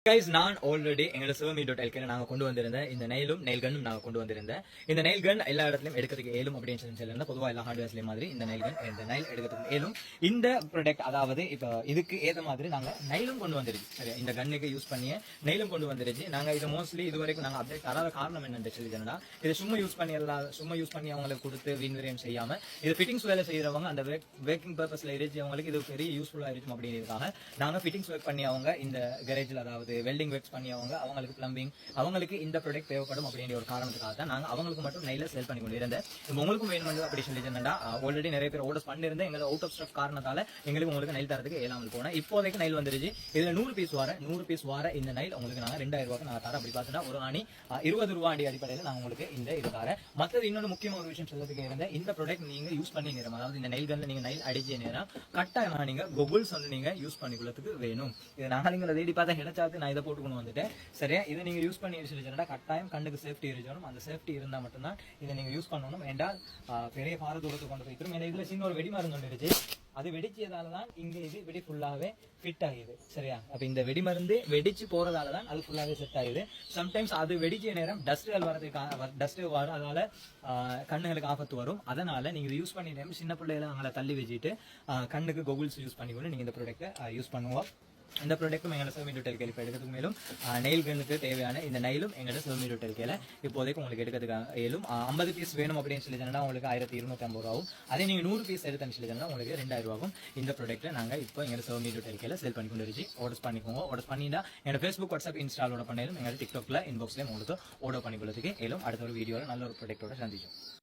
Guys நான் already எங்களோட சிவமி.lk நாங்க கொண்டு வந்திருந்த இந்த நெயிலும் நெயில் கன்னும் நாங்க கொண்டு வந்திருந்தேன். இந்த நெயில் கன் எல்லா இடத்துலயும் எடுக்கிறதுக்கு ஏலும் அப்படின்னு சொல்லி பொதுவா எல்லா ஹார்ட்வேர்ஸ்லயும் மாதிரி இந்த நெயில் கன் இந்த நெயில் எடுக்கிறதுக்கு ஏலும். இந்த ப்ராடக்ட் அதாவது இப்ப இதுக்கு ஏத்த மாதிரி நாங்க நெயிலும் கொண்டு வந்துருச்சு. சரியா, இந்த கன்னுக்கு யூஸ் பண்ணிய நெயிலும் கொண்டு வந்துருச்சு. நாங்க இதை மோஸ்ட்லி இது வரைக்கும் நாங்க அப்டேட் தராத காரணம் என்னன்னு சொல்லிட்டா, இதை சும்மா யூஸ் பண்ணி அவங்களுக்கு கொடுத்து வீண்விரயம் செய்யாம இது ஃபிட்டிங்ஸ் வேலை செய்யறவங்க அந்த வேக்கிங் பர்பஸ்ல இருந்துச்சு அவங்களுக்கு இது பெரிய யூஸ்ஃபுல்லா இருக்கும் அப்படிங்கிறதுக்காக நாங்க ஃபிட்டிங்ஸ் ஒர்க் பண்ணி அவங்க இந்த கரேஜ்ல அதாவது வெல்டிங் ஒர்க்ஸ் பண்ணி அவங்களுக்கு பிளம்பிங் அவங்களுக்கு இந்த ப்ராடக்ட் தேவைப்படும் அப்படிங்கிற ஒரு காரணத்துக்காக தான் நாங்க அவங்களுக்கு மட்டும் நெயில சேல் பண்ணி கொண்டு இருந்தேன். உங்களுக்கும் வேணும் அப்படி சொல்லி என்னன்னா ஆல்ரெடி நிறைய பேர் ஆர்டர்ஸ் பண்ணிருந்தேன். எங்களை அவுட் ஆஃப் ஸ்டாக் காரணத்தால எங்களுக்கு உங்களுக்கு நெயில் தரதுக்கு ஏழாமல் போனேன். இப்போதைக்கு நெயில் வந்துருச்சு. இதுல 100 பீஸ் வார இந்த நெயில் உங்களுக்கு நாங்க 2000 ரூபாய்க்கு நான் தரேன். அப்படி பார்த்தா ஒரு ஆணி 20 ரூபாய் அடி அடிப்படையில் நான் உங்களுக்கு இந்த இது தரேன். மற்றது இன்னொரு முக்கியமான ஒரு விஷயம் சொல்லதுக்கு இருந்தேன். இந்த ப்ராடக்ட் நீங்க யூஸ் பண்ணி நேரம் அதாவது இந்த நெயில் கன்ல நீங்க நெயில் அடிச்ச நேரம் கட்டாயமா நீங்க கோகுல்ஸ் வந்து நீங்க யூஸ் பண்ணிக்கொள்ளதுக்கு வேணும். இது நாங்க நீங்க தேடி பார்த்தா கிடைச்சாது நான் இதை போட்டுக்கணும் வந்துட்டேன். சரியா, இதை நீங்க யூஸ் பண்ணி வச்சுருந்தா கட்டாயம் கண்ணுக்கு சேஃப்டி இருக்கணும். அந்த சேஃப்டி இருந்தா மட்டும்தான் இதை நீங்க யூஸ் பண்ணணும். என்றால் பெரிய பார தூரத்துக்கு கொண்டு போய்க்கிறோம். ஏன்னா இதுல சின்ன ஒரு வெடி மருந்து வந்துருச்சு. அது வெடிச்சதாலதான் இங்க இது வெடி ஃபுல்லாவே ஃபிட் ஆகுது. சரியா, அப்ப இந்த வெடி மருந்து வெடிச்சு போறதாலதான் அது ஃபுல்லாவே செட் ஆகுது. சம்டைம்ஸ் அது வெடிச்ச நேரம் டஸ்ட்கள் வரும். அதனால கண்ணுகளுக்கு ஆபத்து வரும். அதனால நீங்க யூஸ் பண்ணி நேரம் சின்ன பிள்ளைகளை அவங்களை தள்ளி வச்சுட்டு கண்ணுக்கு கோகுல்ஸ் யூஸ் பண்ணிக்கொண்டு நீங்க இந்த ப்ராடக்ட்டை யூஸ் பண்ணுவோம். இந்த ப்ராடக்ட்டும் எங்களோட சிவமி.lk இப்போ எடுக்கிறதுக்கு மேலும் நெயில் கன்னுக்கு தேவையான இந்த நெயிலும் எங்களோட சிவமி.lk இப்போதைக்கு உங்களுக்கு எடுக்கிறதுக்கு ஏலும் 50 பீஸ் வேணும் அப்படின்னு சொல்லி சொன்னா உங்களுக்கு 1250 ரூபாவும். அதே நீங்க 100 பீஸ் எடுத்துன்னு சொல்லி சொன்னா உங்களுக்கு 2000 ரூபாவும். இந்த ப்ராடக்ட்டை நாங்க இப்போ எங்களோட சிவமி.lk சேல் பண்ணி கொண்டு வச்சு ஆர்டர்ஸ் பண்ணிக்கோங்க. ஆர்டர்ஸ் பண்ணிட்டா என்னோட ஃபேஸ்புக் வாட்ஸ்அப் இன்ஸ்டாலோட பண்ணாலும் எங்களோட டிக்டாக்ல இன்பாக்ஸ்ல உங்களுக்கு ஆர்டர் பண்ணிக்கொள்ளதுக்கு ஏலும். அடுத்த ஒரு வீடியோவில் நல்ல ஒரு ப்ராடக்டோட சந்திச்சோம்.